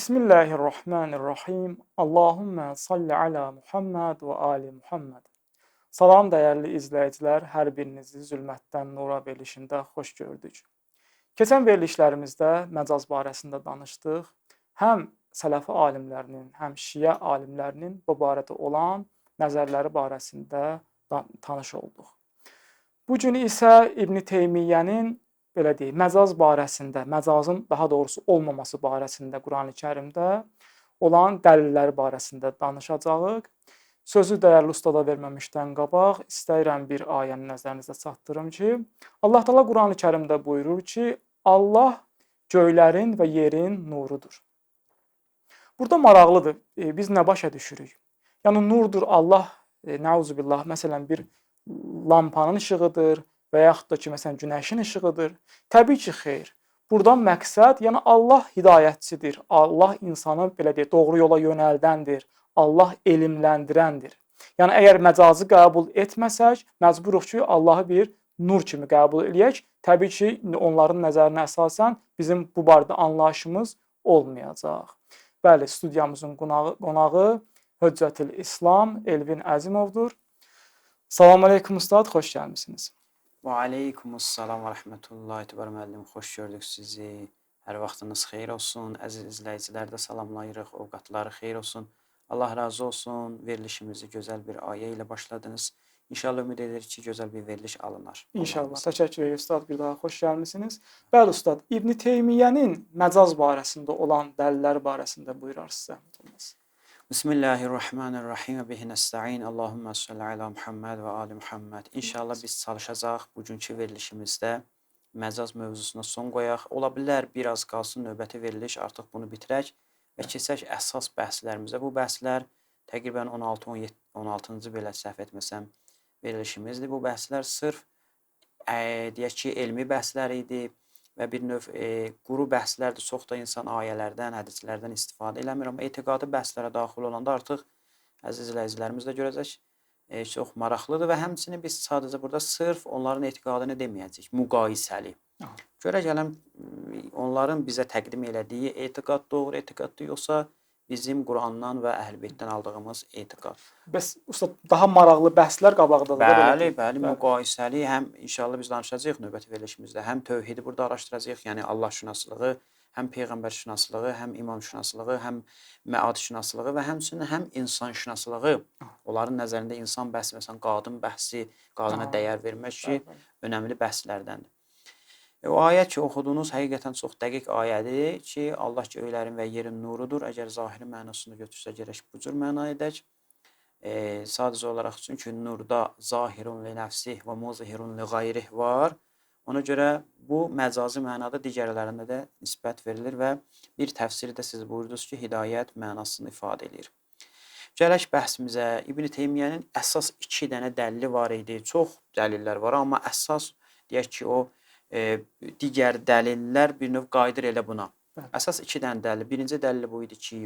Bismillahirrahmanirrahim. Allahümme salli ala Muhammed və ali Muhammed. Salam dəyərli izləyicilər, hər birinizi zülmətdən nura verilişində xoş gördük. Keçən verilişlərimizdə məcaz barəsində danışdıq. Həm sələfi alimlərinin, həm şiə alimlərinin bu barədə olan nəzərləri barəsində tanış olduq. Bu gün isə İbn Teymiyyənin belə deyək, məcaz barəsində, məcazın daha doğrusu olmaması barəsində Qurani-Kərimdə olan dəlillər barəsində danışacağıq. Sözü dəyərli ustada verməmişdən qabaq istəyirəm bir ayəni nəzərinizə çatdırım ki, Allah Təala Qurani-Kərimdə buyurur ki, Allah göylərin və yerin nurudur. Burada maraqlıdır. Biz nə başa düşürük? Yəni nurdur Allah, nəuzubillah, məsələn bir lampanın işığıdır və yaxud da ki, məsələn, günəşin işığıdır. Təbii ki, xeyr. Buradan məqsəd, yəni Allah hidayətçidir. Allah insanı, belə deyək, doğru yola yönəldəndir. Allah elmləndirəndir. Yəni, əgər məcazı qəbul etməsək, məcburuq ki, Allahı bir nur kimi qəbul eləyək. Təbii ki, onların nəzərinə əsasən bizim bu barədə anlayışımız olmayacaq. Bəli, studiyamızın qonağı Höccətül İslam Elvin Əzimovdur. Salam aleyküm ustad, xoş gəlmisiniz. Və aleykumussalam və rəhmətullahi tibər müəllim, xoş gördük sizi. Hər vaxtınız xeyir olsun. Əziz izləyicilər də salamlayırıq, ovqatları xeyir olsun. Allah razı olsun. Verilişimizi gözəl bir ayə ilə başladınız. İnşallah ümid edirik ki, gözəl bir veriliş alınar. İnşallah. Təşəkkür edirəm ustad, bir daha xoş gəlmisiniz. Bəli ustad, İbn Teymiyyənin məcaz barəsində olan dəlillər barəsində buyurarsınız, zəhmət olmaz. Bismillahirrahmanirrahim və bihi nəstəin. Allahümmə salli alə Muhammed və ali Muhammed. İnşallah biz çalışacaq bugünkü verilişimizdə məcaz mövzusuna son qoyaq. Ola bilər biraz qalsın növbəti veriliş, artıq bunu bitirək və keçək əsas bəhslərimizə. Bu bəhslər təqribən 16-cı belə səhv etməsəm verilişimizdir. Bu bəhslər sırf deyək ki, elmi bəhslər idi və bir növ quru bəhslərdir. Çox da insan ayələrdən, hədislərdən istifadə eləmir. Amma etiqadi bəhslərə daxil olanda artıq əziz izləyicilərimiz də görəcək, çox maraqlıdır və həmçinin biz sadəcə burada sırf onların etiqadını deməyəcəyik, müqayisəli. Görə gələm onların bizə təqdim elədiyi etiqad doğru etiqaddır, yoxsa bizim Qurandan və Əhl-Beytdən aldığımız etiqad. Bəs ustad, daha maraqlı bəhslər qabaqdadır. Bəli, müqayisəli, həm inşallah biz danışacağıq növbəti verilişimizdə, həm tövhidi burada araşdıracağıq, yəni Allah şünaslığı, həm peyğəmbər şünaslığı, həm imam şünaslığı, həm məad şünaslığı və həmçinin həm insan şünaslığı. Onların nəzərində insan bəhsi, məsələn, qadın bəhsi, qadına dəyər vermək ki, önəmli bəhslərdəndir. O ayə ki, oxudunuz həqiqətən çox dəqiq ayədir ki, Allah göylərin və yerin nurudur. Əgər zahiri mənasını götürsə gərək bu cür məna edək. Sadəcə olaraq çünki nurda zahirun li nəfsih və muzhirun li qayrih var. Ona görə bu məcazi mənada digərlərində də nisbət verilir və bir təfsirdə siz buyurdunuz ki, hidayət mənasını ifadə edir. Gələk bəhsimizə. İbn Teymiyyənin əsas 2 dənə dəlili var idi. Çox dəlillər var, amma əsas deyək ki, o digər dəlillər bir növ qayıdır elə buna. Əsas 2 dənə dəlil. Birinci dəlil bu idi ki,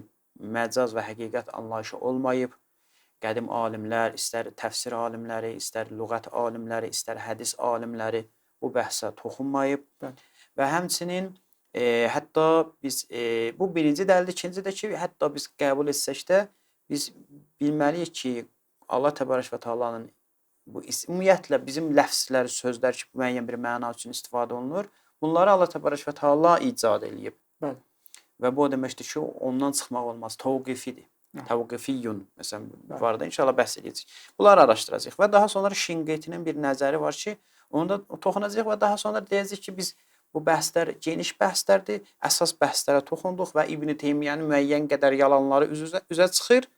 məcaz və həqiqət anlayışı olmayıb. Qədim alimlər, istər təfsir alimləri, istər lüğət alimləri, istər hədis alimləri bu bəhsə toxunmayıb. Və həmçinin hətta biz, bu birinci dəlildir. İkinci də ki, hətta biz qəbul etsək də, biz bilməliyik ki, Allah Təbarək və Teala'nın bu ümumiyyətlə bizim ləfzlər, sözlər ki, müəyyən bir məna üçün istifadə olunur. Bunları Allah Təbarək və Teala icad eləyib. Və bu o deməkdir ki, ondan çıxmaq olmaz. Təvqifidir. Təvqifiyyun, məsələn, var da, inşallah bəhs edəcək. Bunları araşdıracaq və daha sonra Şinqitinin bir nəzəri var ki, onu da toxunacaq və daha sonra deyəcək ki, biz bu bəhslər geniş bəhslərdir, əsas bəhslərə toxunduq və İbn Teymiyyənin müəyyən qədər yalanları üzə çıxır.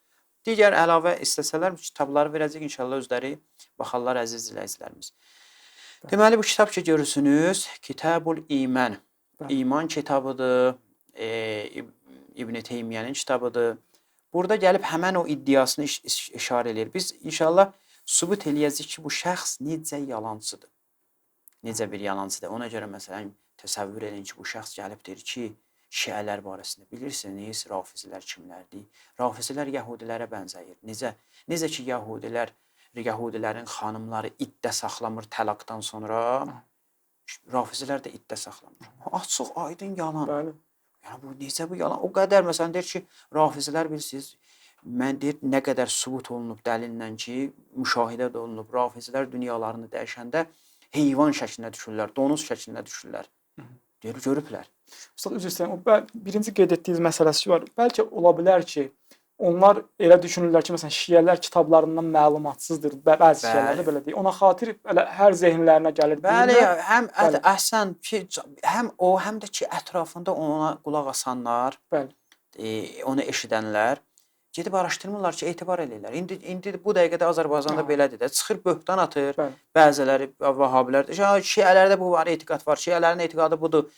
Digər əlavə istəsələr bu kitabları verəcək, inşallah özləri baxarlar əziz izləyicilərimiz. Deməli, bu kitab ki, görürsünüz, Kitabul İman. İman kitabıdır, İbn Teymiyyənin kitabıdır. Burada gəlib həmən o iddiasını işarə edir. Biz inşallah sübut eləyəcək ki, bu şəxs necə yalancıdır. Necə bir yalancıdır. Ona görə məsələn, təsəvvür edin ki, bu şəxs gəlib deyir ki, şiələr barəsində bilirsiniz, rafizilər kimlərdir? Rafizilər yəhudilərə bənzəyir. Necə ki, yəhudilərin xanımları iddə saxlamır təlaqdan sonra, rafizilər də iddə saxlamır. Açıq, aydın yalan. Yəni bu necə bu yalan? O qədər məsələn deyir ki, rafizələr bilirsiniz, mən deyir nə qədər sübut olunub dəlillə ki, müşahidə də olunub. Rafizələr dünyalarını dəyişəndə heyvan şəklinə düşürlər, donuz şəklinə düşürlər. Deyir görüblər. Ustad üzr istəyirəm. Birinci qeyd etdiyiniz məsələsi var. Bəlkə ola bilər ki, onlar elə düşünürlər ki, məsələn, şiələr kitablarından məlumatsızdır. Bəzi şiələrdə belə deyir. Ona xatir elə hər zehinlərinə gəlir. Bəli, həm əhsən ki, həm o, həm də ki, ətrafında ona qulaq asanlar, bəli, onu eşidənlər gedib araşdırmırlar ki, etibar eləyirlər. İndi bu dəqiqədə Azərbaycanda belədir də, çıxır böhtan atır. bəli. Bəziləri Vahabilər, şiələrdə bu var, etiqad var. Şiələrin etiqadı budur.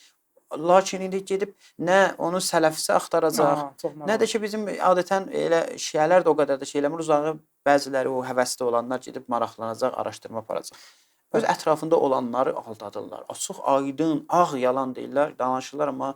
Lakin indi gedib nə onun sələfisi axtaracaq, nə də ki bizim adətən elə şiələr də o qədər də şey eləmir. Uzağı bəziləri o həvəsli olanlar gedib maraqlanacaq, araşdırma aparacaq. Öz ətrafında olanları aldadırlar. Açıq, aydın, ağ yalan deyirlər, danışırlar, amma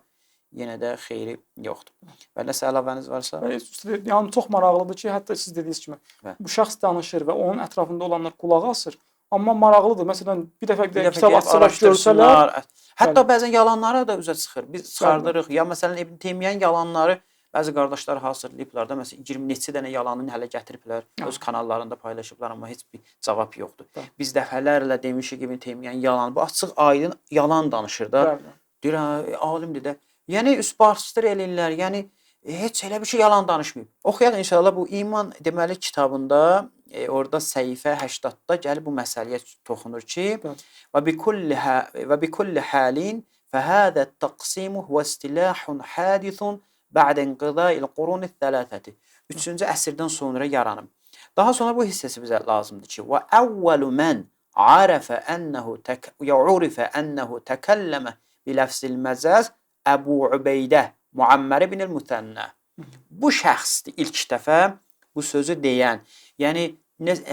yenə də xeyri yoxdur. Və nəsə əlavəniz varsa? Yəni çox maraqlıdır ki, hətta siz dediyiniz kimi bu şəxs danışır və onun ətrafında olanlar qulaq asır. Amma maraqlıdır. Məsələn, bir dəfə kitab açsalar, görsələr, hətta bəzən yalanlara da üzə çıxır. Biz çıxardırıq. Ya məsələn İbn Teymiyənin yalanları bəzi qardaşlar hazırlayıblar da, məsələn 20 neçə dənə yalanını hələ gətiriblər, öz kanallarında paylaşıblar, amma heç bir cavab yoxdur. Biz dəfələrlə demişik İbn Teymiyənin yalanı, bu açıq aydın yalan danışır da. Deyir, alimdir də. Yəni üstbarsızdır eləyirlər. Yəni heç elə bir şey yalan danışmayıb. Oxuyaq inşallah bu İman deməli kitabında orada səhifə 80-da gəlib bu məsələyə toxunur ki, və bi kulli halin fəhədə təqsimu huwa istilahun hadithun ba'də inqida'il qurunit thalathati. 3-cü əsrdən sonra yaranıb. Daha sonra bu hissəsi bizə lazımdır ki, və əvvəlu mən arafə ənəhu təkəlləmə biləfzil məzəz Əbu Ubeydə Muammər ibn el-Müthənnə. Bu şəxsdir ilk dəfə bu sözü deyən. Yəni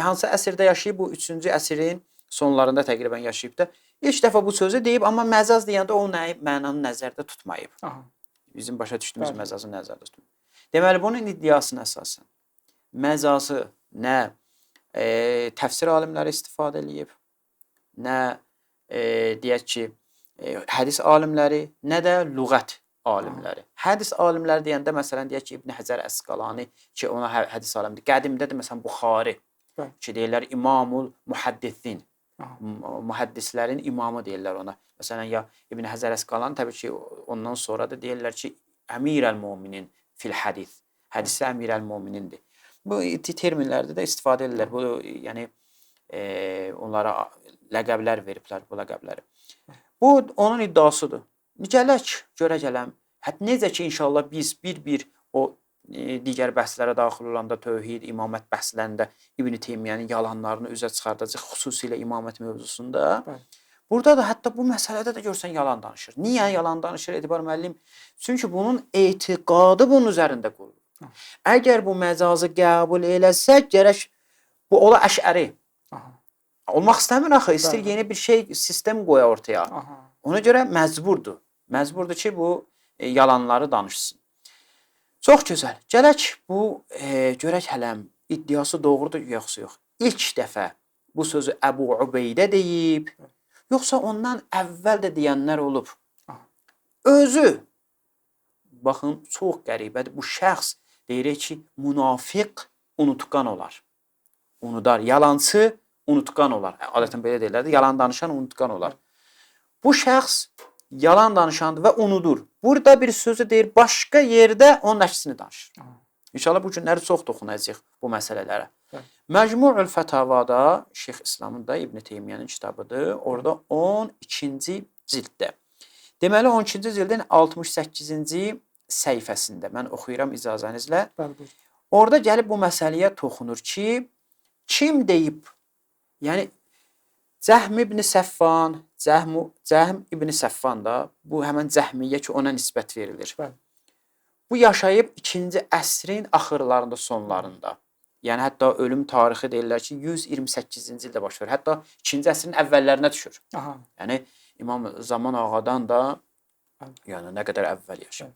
hansı əsrdə yaşayıb? Bu 3-cü əsrin sonlarında təqribən yaşayıb da. İlk dəfə bu sözü deyib, amma məcaz deyəndə o mənanı nəzərdə tutmayıb. Bizim başa düşdüyümüz məcazı nəzərdə tutmayıb. Deməli bunun iddiasına əsasən məcazı nə təfsir alimləri istifadə eləyib, nə deyək ki hədis alimləri, nə də lüğət alimləri. Hədis alimləri deyəndə məsələn deyək ki İbn Həcər Əsqalani ki ona hədis alimidir. Qədimdə də məsələn Buxari ki deyirlər İmamul Muhaddithin. Mühəddislərin imamı deyirlər ona. Məsələn ya İbn Həcər Əsqalani təbii ki ondan sonra da deyirlər ki Əmirəl-Möminin fil hədis. Hədisdə Əmirəl-Möminindir. Bu terminlərdə də istifadə edirlər. Bu yəni onlara ləqəblər veriblər bu ləqəbləri. Bu onun iddiasıdır. Gələk, görə gələm. Hətta necə ki inşallah biz bir o digər bəhslərə daxil olanda tövhid, imamət bəhslərində İbn Teymiyənin yalanlarını üzə çıxardacaq, xüsusilə imamət mövzusunda. Burada da hətta bu məsələdə də görsən yalan danışır. Niyə yalan danışır Etibar müəllim? Çünki bunun etiqadı bunun üzərində qurulur. Əgər bu məcazı qəbul eləsək, gərək bu ola əşəri. Olmaq istəmir axı, istəyir yeni bir şey, sistem qoya ortaya. Ona görə məcburdur. Məcburdur ki, bu yalanları danışsın. Çox gözəl. Gələk bu, görək hələm, iddiası doğrudur, yoxsa yox. İlk dəfə bu sözü Əbu Ubeydə deyib, yoxsa ondan əvvəl də deyənlər olub. Özü, baxın, çox qəribədir. Bu şəxs deyirik ki, münafiq unutqan olar. Unudar. Yalancı unutqan olar. Adətən belə deyirlər, yalan danışan unutqan olar. Bu şəxs yalan danışandır və unudur. Burada bir sözü deyir, başqa yerdə onun əksini danışır. İnşallah bu günləri çox toxunacaq bu məsələlərə. Məcmu'ül Fətavada Şeyx İslamın da İbn Teymiyənin kitabıdır. Orada 12-ci cilddə. Deməli 12-ci cildin 68-ci səhifəsində mən oxuyuram icazənizlə. Orada gəlib bu məsələyə toxunur ki, kim deyib? Yəni Cəhm ibn Səffan, Cəhm ibn Səffan da bu həmən Cəhmiyyə ki ona nisbət verilir. Bu yaşayıb 2-ci əsrin axırlarında, sonlarında. Yəni hətta ölüm tarixi deyirlər ki 128-ci ildə baş verir. Hətta 2-ci əsrin əvvəllərinə düşür. Yəni İmam Zaman Ağadan da yəni nə qədər əvvəl yaşayıb.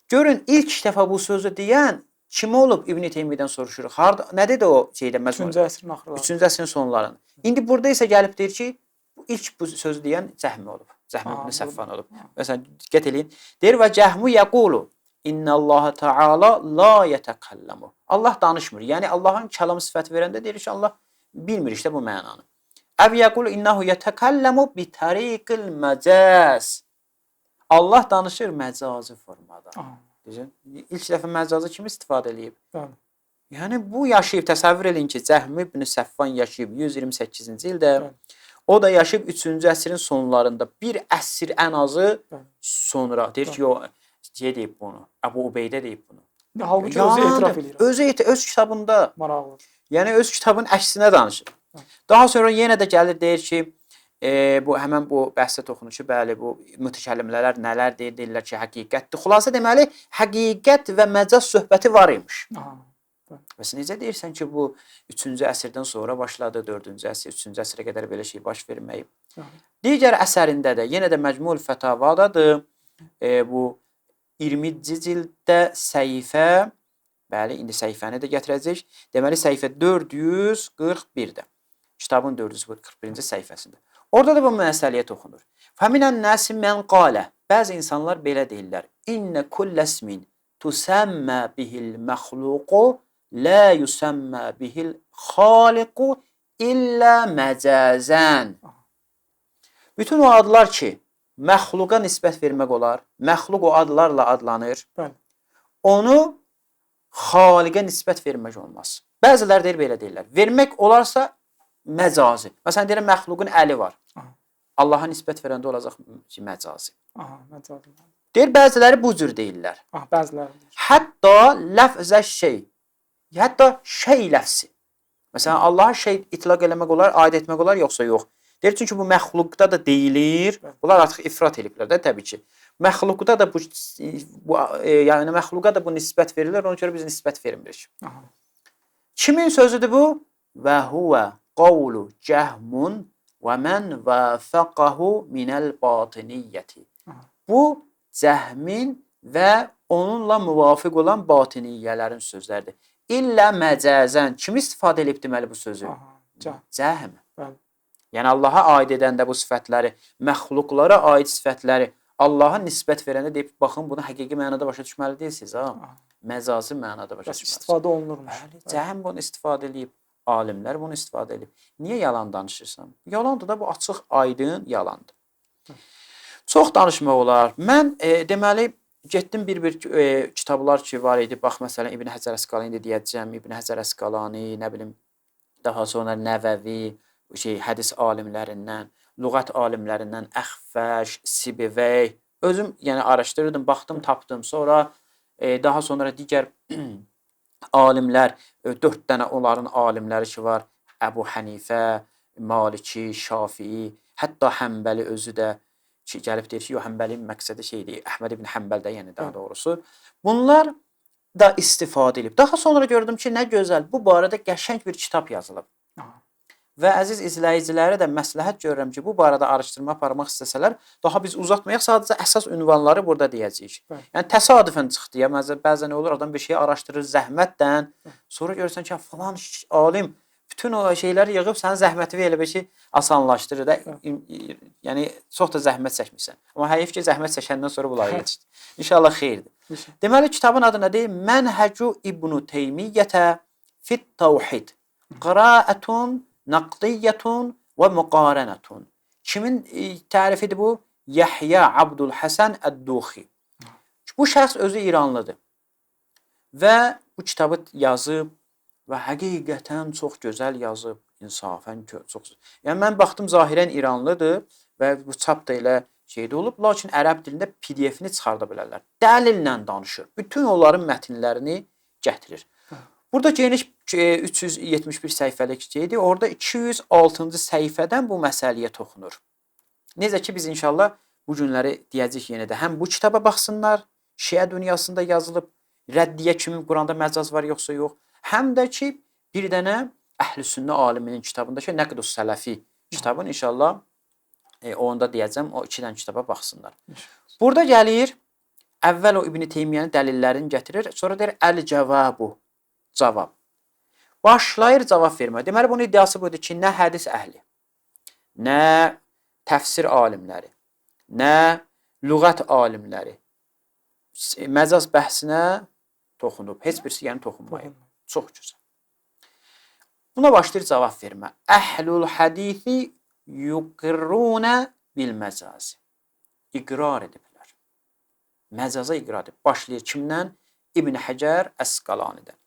Görün ilk dəfə bu sözü deyən kim olub? İbn Teymiyədən soruşuruq. Harda, nə dedi o şeydə məzmun? 3-cü əsrin axırlarında. 3-cü əsrin sonlarında. İndi burada isə gəlib deyir ki, ilk bu sözü deyən Cəhmi olub. Cəhm Aha, ibn Səffan olub. aha. Məsələn, diqqət eləyin. Deyir və Cəhmu yəqulu İnnallaha Teala la yetekallamu. Allah danışmır. Yəni Allahın kəlam sifəti verəndə deyir ki, Allah bilmir işte bu mənanı. Əv yəqulu innahu yetekallamu bi tariqil məcaz. Allah danışır məcazi formada. Deyəcək, ilk dəfə məcazı kim istifadə edib? Bəli. Yəni bu yaşayıb, təsəvvür edin ki, Cəhm ibn Səffan yaşayıb 128-ci ildə. Bəli. O da yaşayıb 3-cü əsrin sonlarında. Bir əsr ən azı sonra. Deyir ki, o deyib bunu. Əbu Ubeydə deyib bunu. Halbuki özü etiraf edir. Özü öz kitabında. Maraqlıdır. Yəni öz kitabının əksinə danışır. Daha sonra yenə də gəlir deyir ki, bu həmin bu bəhsə toxunur ki, bəli bu mütəkəllimlər nələr deyirlər ki, həqiqətdir. Xülasə deməli, həqiqət və məcaz söhbəti var imiş. Bəs necə deyirsən ki, bu 3-cü əsrdən sonra başladı, 4-cü əsr, 3-cü əsrə qədər belə şey baş verməyib. Digər əsərində də yenə də Məcmul Fətavadadır. Bu 20-ci cildə səhifə, bəli, indi səhifəni də gətirəcək. Deməli səhifə 441-də. Kitabın 441-ci səhifəsində. Orada da bu məsələyə toxunur. Fəminən nəsi mən qalə. Bəzi insanlar belə deyirlər. İnnə kulləsmin tusammə bihil məxluqu la yusammə bihil xaliqu illə məcazən. Bütün o adlar ki, məxluqa nisbət vermək olar, məxluq o adlarla adlanır, onu xaliqə nisbət vermək olmaz. Bəzilər deyir, belə deyirlər. Vermək olarsa məcazi. Məsələn, deyirəm, məxluqun əli var. Allaha nisbət verəndə olacaq məcazi. Deyir, bəziləri bu cür deyirlər. Hətta ləfzə şey, hətta şey ləfsi. Məsələn, Allaha şey itlaq eləmək olar, aid etmək olar, yoxsa yox. Deyir, çünki bu məxluqda da deyilir. Bunlar artıq ifrat eliblər də, təbii ki. Məxluqda da yəni məxluqa da bu nisbət verilir, ona görə biz nisbət vermirik. Kimin sözüdür bu? Və huvə qavlu cəhmun və mən vəfəqəhu minəl batiniyyəti. Bu, cəhmin və onunla müvafiq olan batiniyyələrin sözləridir. İllə məcəzən. Kim istifadə edib deməli bu sözü? Cəhm. Yəni Allaha aid edəndə bu sifətləri, məxluqlara aid sifətləri Allaha nisbət verəndə deyib, baxın, bunu həqiqi mənada başa düşməli deyilsiniz. Məcazi mənada başa düşməlisiniz. İstifadə olunurmuş. Cəhm bunu istifadə edib, alimlər bunu istifadə edib. Niyə yalan danışırsan? Yalandır da, bu açıq, aydın yalandır. Çox danışmaq olar. Mən deməli, getdim bir kitablar ki var idi. Bax, məsələn, İbn Həcər Əsqalani deyəcəm, İbn Həcər Əsqalani, nə bilim, daha sonra Nəvəvi, hədis alimlərindən, lüğət alimlərindən Əxfəş, Sibivey. Özüm yəni araşdırırdım, baxdım, tapdım. Sonra daha sonra digər alimlər, 4 dənə onların alimləri ki var. Əbu Hənifə, Maliki, Şafii, hətta Həmbəli özü də ki, gəlib deyir ki, Həmbəlin məqsədi şeydir, Əhməd ibn Həmbəldə, yəni daha doğrusu. Bunlar da istifadə edib. Daha sonra gördüm ki, nə gözəl, bu barədə qəşəng bir kitab yazılıb. Və əziz izləyicilərə də məsləhət görürəm ki, bu barədə araşdırma aparmaq istəsələr, daha biz uzatmayaq, sadəcə əsas ünvanları burada deyəcəyik. Yəni təsadüfən çıxdı ya, bəzən olur, adam bir şeyi araşdırır zəhmətdən, sonra görürsən ki, falan alim bütün o şeyləri yığıb sənin zəhmətini elə bir şey asanlaşdırır da, yəni çox da zəhmət çəkmirsən. Amma həyif ki, zəhmət çəkəndən sonra bunları yetişdi. İnşallah xeyirdir. Deməli, kitabın adı nədir? Mənhəcu İbn Teymiyyətə fit təvhid. Qiraətun naqdiyyətun və müqarənətun. Kimin tərifidir bu? Yəhyə Abdülhəsən Əd-Duxi. Bu şəxs özü İranlıdır. Və bu kitabı yazıb və həqiqətən çox gözəl yazıb. İnsafən çox. Yəni, mən baxdım, zahirən İranlıdır və bu çap da elə şeydə olub. Lakin ərəb dilində PDF-ni çıxarda bilərlər. Dəlillə danışır. Bütün onların mətnlərini gətirir. Burada geniş 371 səhifəlik şeydir. Orada 206-cı səhifədən bu məsələyə toxunur. Necə ki, biz inşallah bu günləri deyəcək yenə də. Həm bu kitaba baxsınlar, Şiə dünyasında yazılıb, rəddiyə kimi Quranda məcaz var yoxsa yox. Həm də ki, bir dənə Əhl-i-Sünnə aliminin kitabında ki, Nəqd-ü Sələfi kitabın inşallah onda deyəcəm, o 2 dənə kitaba baxsınlar. Burada gəlir, əvvəl o İbn Teymiyyənin dəlillərini gətirir, sonra deyir, Əl-Cəvabu. Cavab. Başlayır cavab vermək. Deməli, bunun iddiası budur ki, nə hədis əhli, nə təfsir alimləri, nə lüğət alimləri məcaz bəhsinə toxunub. Heç birisi yəni toxunmayıb. Çox gözəl. Buna başlayır cavab vermə. Əhlul hədisi yuqirrunə bil məcazi. İqrar ediblər. Məcaza iqrar edib. Başlayır kimdən? İbn Həcər Əsqalanidən.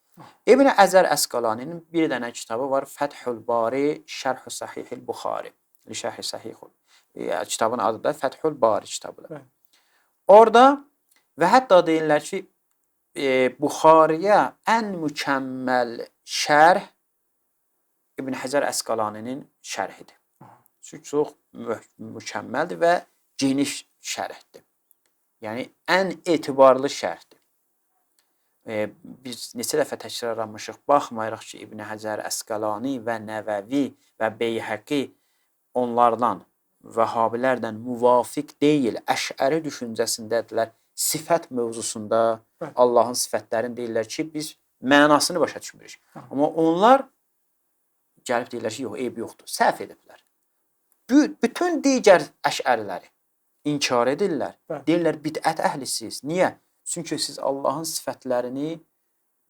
İbn Həcər Əsqalaninin bir dənə kitabı var. Fəthül Bari Şərh-ü Sahihil Buxari. Şərh-i Sahihul. Kitabın adı da Fəthül Bari kitabıdır. Orada və hətta deyirlər ki, Buxariyə ən mükəmməl şərh İbn Həcər Əsqalaninin şərhidir. Çünki çox mükəmməldir və geniş şərhdir. Yəni, ən etibarlı şərhdir. Biz neçə dəfə təkrarlamışıq, baxmayıraq ki, İbn Həcər Əsqalani və Nəvəvi və Beyhəqi onlardan, vəhabilərdən müvafiq deyil, əşəri düşüncəsindədirlər. Sifət mövzusunda Allahın sifətlərini deyirlər ki, biz mənasını başa düşmürük. Amma onlar gəlib deyirlər ki, yox, eyb yoxdur, səhv ediblər. Bütün digər əşəriləri inkar edirlər. Deyirlər, bidət əhlisiz. Niyə? Çünki siz Allahın sifətlərini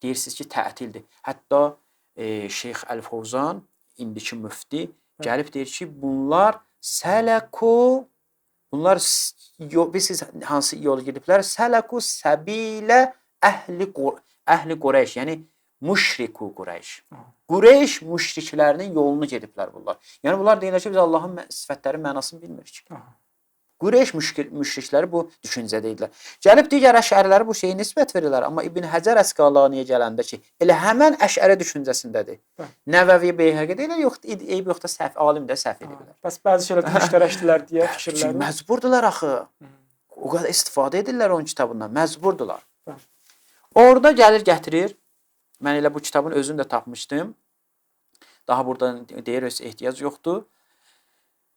deyirsiniz ki, tətildir. Hətta Şeyx Əl-Fovzan, indiki müfti, gəlib deyir ki, bunlar sələku, bunlar siz hansı yolu gediblər? Sələku səbilə əhli Qureyş, yəni müşriku Qureyş. Qureyş müşriklərinin yolunu gediblər bunlar. Yəni, bunlar deyirlər ki, biz Allahın sifətləri mənasını bilmirik. Qureyş müşrikləri bu düşüncədə idilər. Gəlib digər əşəriləri bu şeyi nisbət verirlər. Amma İbn Həcər Əsqalaniyə gələndə ki, elə həmən əşəri düşüncəsindədir. Nəvəvi Beyhəqi deyirlər, yox, eyb yoxda səhv, alim də səhv edirlər. Bəs bəzi şeylər müştərəkdilər deyə fikirləri. Məcburdular axı. O qədər istifadə edirlər onun kitabından. Məcburdular. Orada gəlir, gətirir. Mən elə bu kitabın özünü də tapmışdım. Daha burada deyir, ehtiyac yoxdur.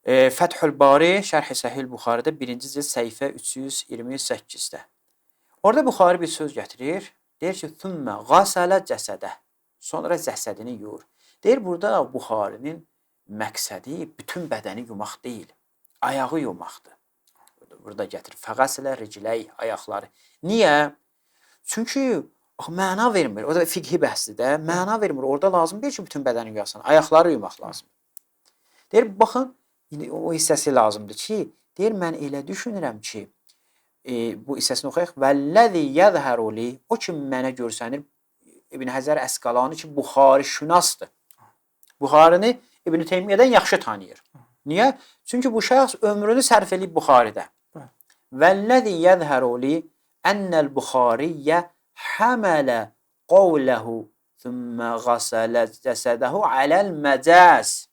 Fəthül Bari Şərh-i Sahih Buxaridə 1-ci cild səhifə 328-də. Orada Buxari bir söz gətirir. Deyir ki, "Thumma ghasala cəsədə." Sonra cəsədini yuyur. Deyir, burada Buxarinin məqsədi bütün bədəni yumaq deyil. Ayağı yumaqdır. Burada gətirir. Fəğasilə ricləy, ayaqları. Niyə? Çünki məna vermir. O da fiqhi bəhsdir də. Məna vermir. Orada lazım deyil ki, bütün bədəni yuyasan. Ayaqları yumaq lazım. Deyir, baxın, o hissəsi lazımdır ki, deyir, mən elə düşünürəm ki, bu hissəsini oxuyaq. Vəlləzi yəzhəru li, o ki mənə görsənir, İbn Həcər Əsqalani ki, Buxari şünasdır. Buxarini İbn Teymiyədən yaxşı tanıyır. Niyə? Çünki bu şəxs ömrünü sərf edib Buxaridə. Vəlləzi yəzhəru li ennəl Buxariyyə həmələ qavləhu thumma ghasala cəsədəhu aləl məcaz.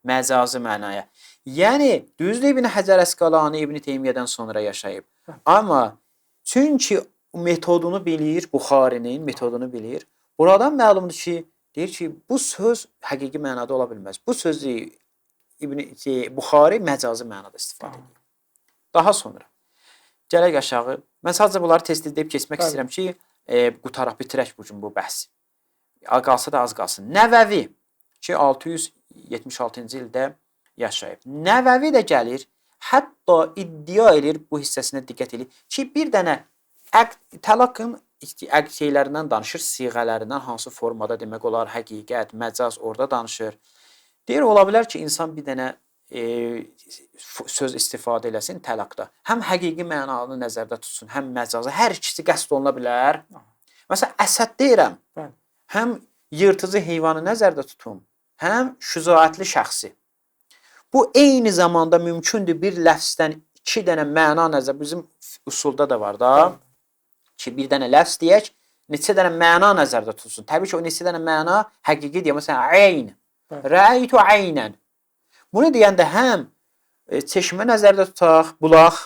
Məcazi mənaya. Yəni, düzdür İbn Həcər Əsqalani İbn Teymiyədən sonra yaşayıb. Amma çünki metodunu bilir, Buxarinin metodunu bilir. Buradan məlumdur ki, deyir ki, bu söz həqiqi mənada ola bilməz. Bu sözü Buxari məcazi mənada istifadə edir. Daha sonra gələk aşağı. Mən sadəcə bunları tez-tez deyib keçmək istəyirəm ki, qutaraq bitirək bu gün bu bəhsi. Qalsa da az qalsın. Nəvəvi ki, 676-cı ildə yaşayıb. Nəvəvi də gəlir, hətta iddia edir, bu hissəsinə diqqət edir ki, bir dənə təlaqın şeylərindən danışır, siğələrindən, hansı formada demək olar, həqiqət, məcaz orada danışır. Deyir, ola bilər ki, insan bir dənə söz istifadə eləsin təlaqda. Həm həqiqi mənanı nəzərdə tutsun, həm məcazı. Hər ikisi qəsd oluna bilər. Məsələn, əsəd deyirəm, həm yırtıcı heyvanı nəzərdə tutum, həm şücaətli şəxsi. Bu, eyni zamanda mümkündür bir ləfzdən 2 dənə məna nəzər, bizim usulda da var da, ki, bir dənə ləfz deyək, neçə dənə məna nəzərdə tutsun. Təbii ki, o neçə dənə məna həqiqi deyək, məsələn, əyn, rəaytu əynən. Bunu deyəndə həm çeşmə nəzərdə tutaq, bulaq,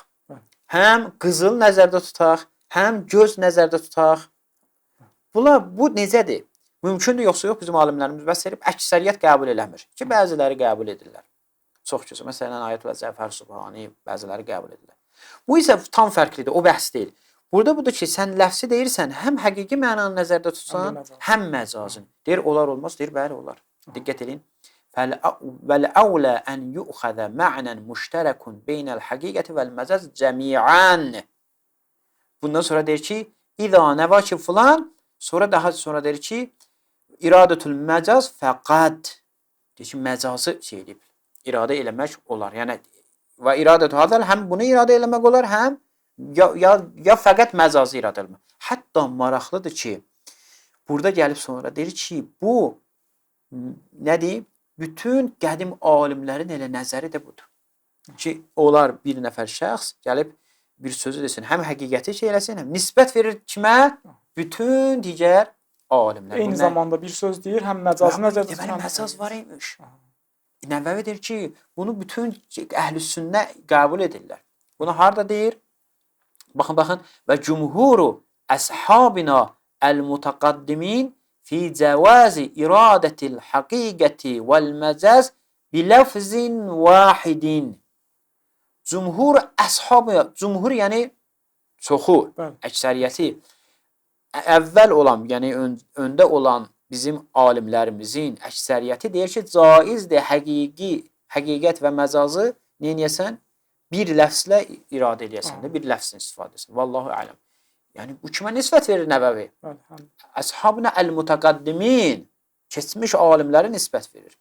həm qızıl nəzərdə tutaq, həm göz nəzərdə tutaq. Bu necədir? Mümkündür, yoxsa yox, bizim alimlərimiz bəs edib, əksəriyyət qəbul eləmir ki, bəziləri qəbul edirlər. Çox gözəl. Məsələn, Ayətullah Cəfər Subhani bəziləri qəbul edirlər. Bu isə tam fərqlidir, o bəhs deyil. Burada budur ki, sən ləfsi deyirsən, həm həqiqi mənanı nəzərdə tutsan, həm məcazını. Deyir, olar olmaz, deyir, bəli, olar. Diqqət edin. Vəl-əvlə ən yu'xəzə mə'nən müştərəkun beynəl həqiqəti vəl-məcaz cəmiən. Bundan sonra deyir ki, İza nəva ki filan, sonra daha sonra deyir ki, iradətul məcaz fəqad. Deyir ki, məcazı şey edib, iradə eləmək olar. Yəni, və iradətu hadəl, həm bunu iradə eləmək olar, həm ya fəqət məcazı iradə eləmək. Hətta maraqlıdır ki, burada gəlib sonra deyir ki, bu nədir? Bütün qədim alimlərin elə nəzəri də budur. Ki, onlar bir nəfər şəxs gəlib bir sözü desin, həm həqiqəti şey eləsin, həm nisbət verir kimə? Bütün digər alimlər. Eyni zamanda bir söz deyir, həm məcazı nəzərdə tutur. Deməli, məcaz var imiş. Nəvəvi deyir ki, bunu bütün əhl-i sünnə qəbul edirlər. Bunu harada deyir? Baxın. Və cumhuru əshabina əl-mutaqaddimin fi cəvazi iradətil həqiqəti vəl-məcaz biləfzin vahidin. Cumhur əshabı, cumhur yəni çoxu, əksəriyyəti, əvvəl olan, yəni öndə olan bizim alimlərimizin əksəriyyəti deyir ki, caizdir həqiqət və məcazı neyəsən? Bir ləfzlə iradə edəsən də, bir ləfzin istifadə etsən. Vallahu ələm. Yəni, bu kimə nisbət verir Nəvəvi? Əshabına əl-mutaqaddimin, keçmiş alimləri nisbət verir.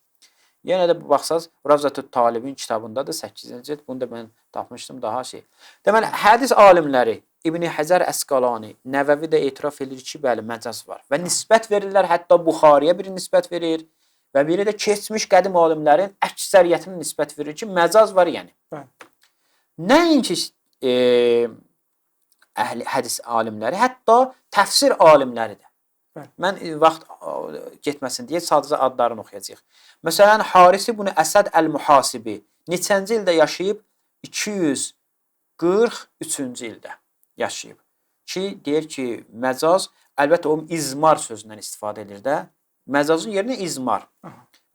Yenə də baxsaz, Ravzatut Talibin kitabındadır, 8-ci cild, bunu da mən tapmışdım daha şey. Deməli, hədis alimləri, İbn-i Həzər Əsqalani, Nəvəvi də etiraf edir ki, bəli, məcaz var. Və nisbət verirlər, hətta Buxariyə bir nisbət verir və biri də keçmiş qədim alimlərin əksəriyyətini nisbət verir ki, məcaz var yəni. Nəinki hədis alimləri, hətta təfsir alimləri də. Mən vaxt getməsin deyə sadəcə adlarını oxuyacaq. Məsələn, Haris ibn Əsəd Əl-Muhasibi neçənci ildə yaşayıb? 243-cü ildə yaşayıb. Ki, deyir ki, məcaz, əlbəttə o izmar sözündən istifadə edir də. Məcazın yerinə izmar.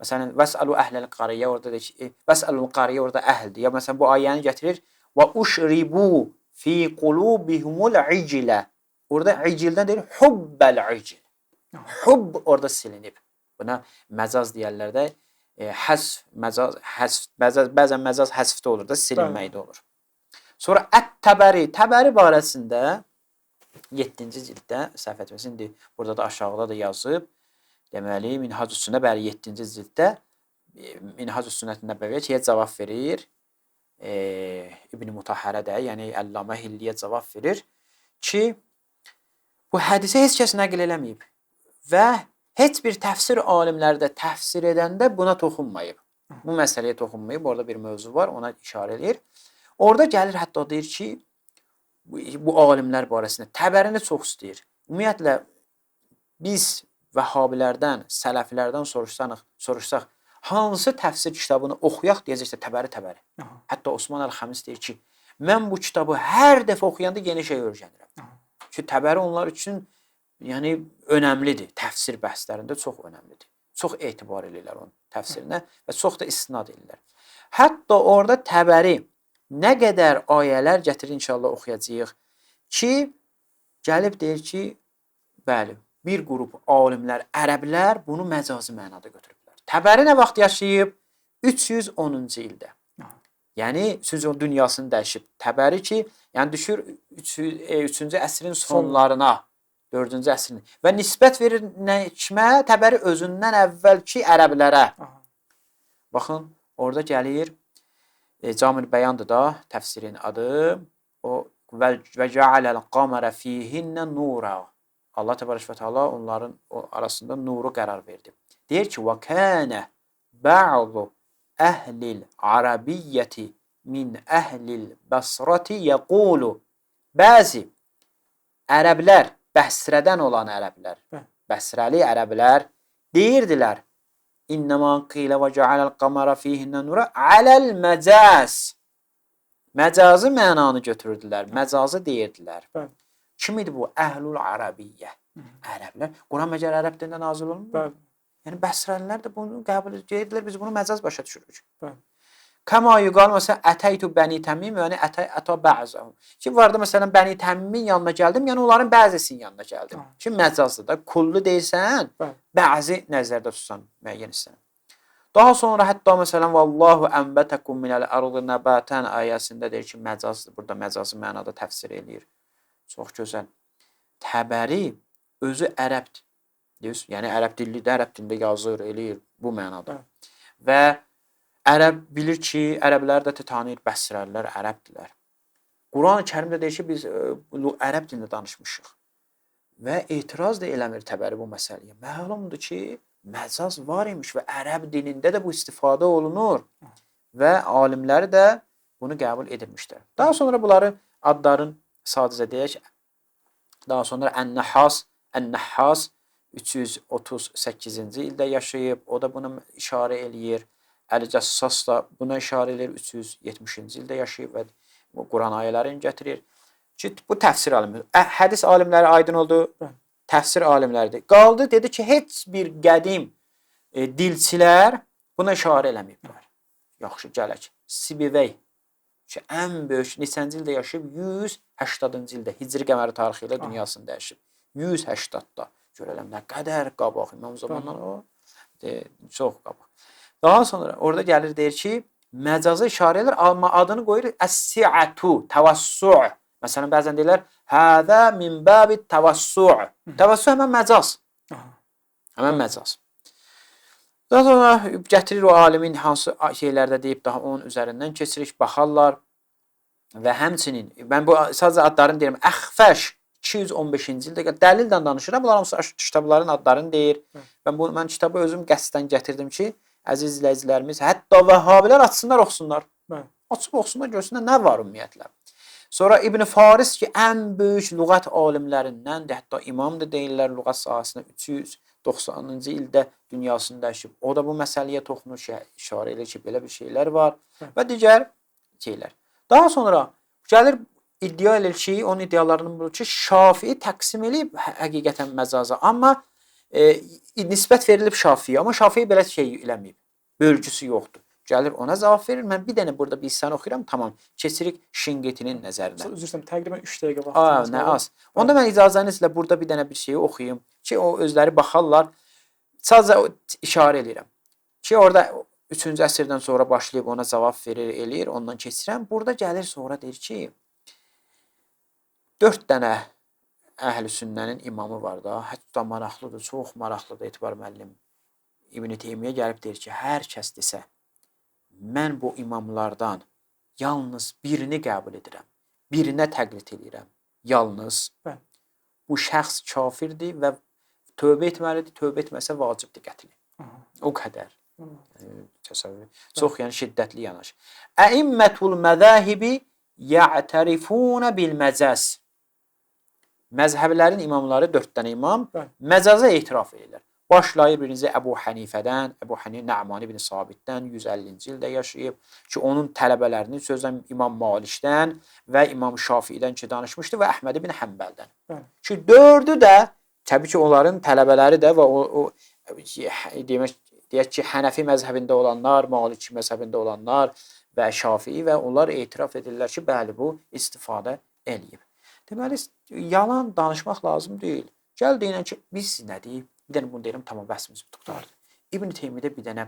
Məsələn, vəsəlu əhləl qariyə orada deyir ki, vəsəlu qariyə orada əhldir. Ya məsələn, bu ayəni gətirir. Və uşribu fi qulubihumul iclə. Orada icildən deyir, hubbəl icil. Hubb orada silinib. Buna məcaz deyərlər də, bəzən məcaz həsfdə olur da, silinməkdə olur. Sonra Ət-Təbəri, Təbəri barəsində 7-ci cilddə, səhv etməsin, indi burada da aşağıda da yazıb, deməli, Minhacüs-Sünnə, bəli, 7-ci cilddə Minhacüs-Sünnət Nəbəviyyəyə cavab verir. İbn-i Mutahhərə də, yəni Əllamə Hilliyə cavab verir ki, bu hədisə heç kəs nəql eləməyib və heç bir təfsir alimləri də təfsir edəndə buna toxunmayıb. Bu məsələyə toxunmayıb, orada bir mövzu var, ona işarə edir. Orada gəlir, hətta deyir ki, bu alimlər barəsində Təbərini çox istəyir. Ümumiyyətlə, biz vəhhabilərdən, sələfilərdən soruşsaq, hansı təfsir kitabını oxuyaq deyəcəksə Təbəri. Hətta Osman Əl-Xəmis deyir ki, mən bu kitabı hər dəfə oxuyanda yeni şey öyrənirəm. Ki, Təbəri onlar üçün yəni önəmlidir. Təfsir bəhslərində çox önəmlidir. Çox etibar edirlər onun təfsirinə və çox da istinad edirlər. Hətta orada Təbəri nə qədər ayələr gətirir, inşallah oxuyacağıq ki, gəlib deyir ki, bəli, bir qrup alimlər, ərəblər bunu məcazi mənada götürüblər. Təbəri nə vaxt yaşayıb? 310-cu ildə. Yəni, sözün dünyasını dəyişib. Təbəri ki, yəni düşür 3-cü əsrin sonlarına, 4-cü əsrin. Və nisbət verir kimə? Təbəri özündən əvvəlki ərəblərə. Baxın, orada gəlir, Camil Bəyandır da, təfsirin adı. Və cəaləl qamərə fihinnə nura. Allah təbarək və təala onların arasında nuru qərar verdi. Deyir ki, və kənə bə'du əhlil arabiyyəti min əhlil bəsrati yəqulu. Bəzi ərəblər, Bəsrədən olan ərəblər, Bəsrəli ərəblər deyirdilər, İnnəmə qilə və cəaləl qamərə fihinnə nura aləl məcaz. Məcazı mənanı götürürdülər, məcazı deyirdilər. Kim idi bu? Əhlul arabiyyə. Ərəblər. Quran məgər ərəb dilində nazil olunmur? Yəni, Bəsrəlilər də bunu qəbul edirlər, biz bunu məcaz başa düşürük. Kəma yuqal, məsələn, ətəytu bəni təmmim, yəni əta bə'zəhum. Ki, vardı, məsələn, bəni təmmimin yanına gəldim, yəni onların bəzisinin yanına gəldim. Ki, məcazdır da, kullu deyilsən, bəzi nəzərdə tutsan, müəyyən istənəm. Daha sonra hətta məsələn vallahu ənbətəkum minəl ardı nəbatan ayəsində deyir ki, məcazdır. Burada məcazi mənada təfsir eləyir. Çox gözəl. Təbəri özü ərəbdir. Yəni ərəb dillidir, ərəb dilində yazır, eləyir bu mənada. Və ərəb bilir ki, ərəblər də tanıyır, Bəsrəlilər ərəbdirlər. Quran-ı Kərimdə deyir ki, biz ərəb dilində danışmışıq. Və etiraz da eləmir Təbəri bu məsələyə. Məlumdur ki, məcaz var imiş və ərəb dilində də bu istifadə olunur. Və alimləri də bunu qəbul edilmişdir. Daha sonra bunları adların sadəcə deyək. Daha sonra Ən-Nəhhas 338-ci ildə yaşayıb. O da bunu işarə eləyir. Əl-Cəssas da buna işarə eləyir. 370-ci ildə yaşayıb və Quran ayələrini gətirir. Ki, bu təfsir alimləri. Hədis alimləri aydın oldu. Təfsir alimləridir. Qaldı, dedi ki, heç bir qədim dilçilər buna işarə eləməyiblər. Yaxşı, gələk. Sibivey ki, ən böyük neçənci ildə yaşayıb? 180-cı ildə Hicri qəməri tarixi ilə dünyasını dəyişib. 180-da. Görələm nə qədər qabaq. İmam zamandan o çox qabaq. Daha sonra orada gəlir deyir ki, məcaza işarə edir, amma adını qoyur əs-si'atu, təvassu'. Məsələn, bəzən deyirlər, həzə min bəbi təvassu'. Təvassu' həmən məcaz. Həmən məcaz. Daha sonra gətirir o alimin hansı şeylərdə deyib, daha onun üzərindən keçirik, baxarlar. Və həmçinin, mən bu sadəcə adlarını deyirəm, Əxfəş 215-ci ildə dəlillə danışıram. Bunlar hamısı kitabların adlarını deyir. Mən kitabı özüm qəsdən gətirdim ki, əziz izləyicilərimiz, hətta vəhhabilər açsınlar, oxusunlar. Açıb oxusunlar, görsünlər nə var ümumiyyətlə. Sonra İbn Faris ki, ən böyük lüğət alimlərindəndir. Hətta imam da deyirlər lüğət sahəsində 390-cı ildə dünyasını dəyişib. O da bu məsələyə toxunur ki, işarə edir ki, belə bir şeylər var və digər şeylər. Daha sonra gəlir iddia edir ki, onun iddialarının budur ki, Şafii təqsim edib həqiqətən məcaza. Amma nisbət verilib Şafiiyə. Amma Şafii belə şey eləməyib. Bölgüsü yoxdur. Gəlir ona cavab verir. Mən bir dənə burada bir hissəni oxuyuram. Tamam. Keçirik Şinqitinin nəzərinə. Üzr istəyirəm, təqribən 3 dəqiqə vaxtımız var. Nə az. Onda mən icazənizlə burada bir dənə bir şeyi oxuyum ki, o özləri baxarlar. Sadəcə işarə edirəm ki, orada 3-cü əsrdən sonra başlayıb ona cavab verir, eləyir. Ondan keçirəm. Burada gəlir sonra deyir ki, 4 dənə Əhl-i Sünnənin imamı var da. Hətta maraqlıdır, çox maraqlıdır Etibar müəllim. İbn Teymiyyə gəlib deyir ki, hər kəs desə, mən bu imamlardan yalnız birini qəbul edirəm, birinə təqlid edirəm. Yalnız bu şəxs kafirdir və tövbə etməlidir, tövbə etməsə vacibdir qətli. O qədər. Təsəvvür. Çox yəni şiddətli yanaş. Əimmətul məzəhibi ya'tərifuna bil məcəz. Məzhəblərin imamları 4 dənə imam məcaza etiraf edirlər. Başlayır birinci Əbu Hənifədən, Əbu Hənifə Nə'man ibn Sabitdən 150-ci ildə yaşayıb ki, onun tələbələrini sözdən İmam Malikdən və İmam Şafiidən ki, danışmışdı və Əhməd ibn Həmbəldən. Ki, 4'ü də təbii ki, onların tələbələri də və deyək ki, Hənəfi məzhəbində olanlar, Maliki məzhəbində olanlar və Şafii və onlar etiraf edirlər ki, bəli, bu istifadə eləyib. Deməli, yalan danışmaq lazım deyil. Gəl deyilən ki, biz nə deyib? Bir dənə bunu deyirəm, tamam, bəhsimiz tutardı. İbn Teymiyədə bir dənə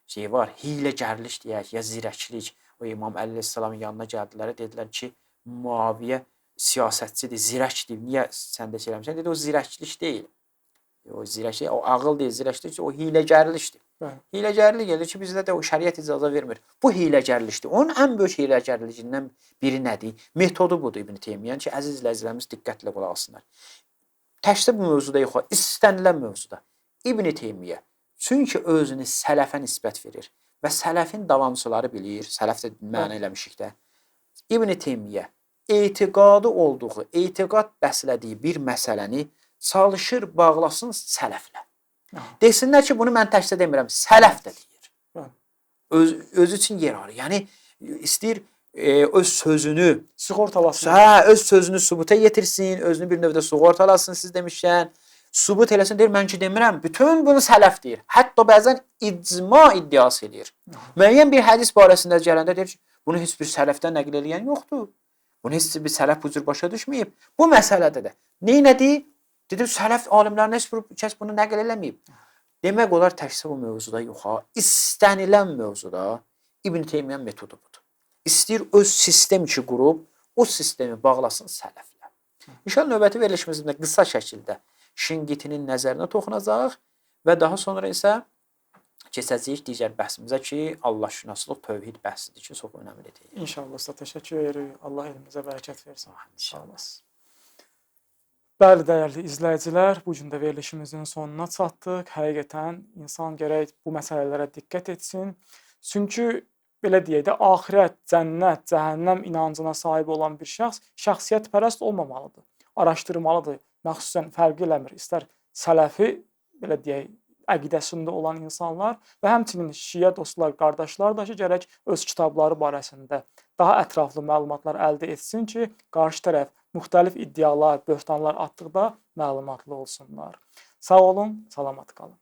şey var, hiləgərlik deyək, ya zirəklik. O İmam Əli Aleyhisselamın yanına gəldilər, dedilər ki, Muaviyə siyasətçidir, zirəkdir. Niyə sən də söyləmişsən? Dedi, o zirəklik deyil. O zirəklik, o ağıl deyil, zirəklik, o hiləgərlikdir. Hiləgərlik gedir ki, bizdə də o şəriət icazə vermir. Bu hiləgərlikdir. Onun ən böyük hiləgərliyindən biri nədir? Metodu budur İbn Teymiyyə ki, əziz izləyicilərimiz diqqətlə qulaq asınlar. Təkcə bu mövzuda yox, istənilən mövzuda. İbn Teymiyyə çünki özünü sələfə nisbət verir və sələfin davamçıları bilir, sələf də məna eləmişik də. İbn Teymiyyə etiqadı olduğu, etiqad bəslədiyi bir məsələni çalışır, bağlasın sələflə. Desinlər ki, bunu mən təkcə demirəm, sələf də deyir. Özü üçün yer alır. Yəni, istəyir öz sözünü sığortalasın. Öz sözünü sübuta yetirsin, özünü bir növdə sığortalasın, siz demişkən. Sübut eləsin, deyir, mən ki demirəm, bütün bunu sələf deyir. Hətta bəzən icma iddiası edir. Müəyyən bir hədis barəsində gələndə deyir ki, bunu heç bir sələfdən nəql eləyən yoxdur. Bunu heç bir sələf bu cür başa düşməyib. Bu məsələdə də. Neynədir? Dedim, sələf alimlərinə heç bir kəs bunu nəql eləməyib. Demək olar təkcə bu mövzuda yox ha, istənilən mövzuda İbn Teymiyyə metodu budur. İstəyir öz sistem ki qurub, o sistemi bağlasın sələflə. İnşallah növbəti verilişimizdə qısa şəkildə Şinqitinin nəzərinə toxunacaq və daha sonra isə keçəcəyik digər bəhsimizə ki, Allahşünaslıq, tövhid bəhsidir ki, çox önəmlidir. İnşallah usta, təşəkkür edirik. Allah elmizə bərəkət versin. Sağ İnşallah. olasın. Bəli, dəyərli izləyicilər, bu gün də verilişimizin sonuna çatdıq. Həqiqətən insan gərək bu məsələlərə diqqət etsin. Çünki belə deyək də, axirət, cənnət, cəhənnəm inancına sahib olan bir şəxs şəxsiyyətpərəst olmamalıdır. Araşdırmalıdır. Məxsusən fərqi eləmir. İstər sələfi, belə deyək, əqidəsində olan insanlar və həmçinin şiə dostlar, qardaşlar da ki, gərək öz kitabları barəsində daha ətraflı məlumatlar əldə etsin ki, qarşı tərəf müxtəlif iddialar, böhtanlar atdıqda məlumatlı olsunlar. Sağ olun, salamat qalın.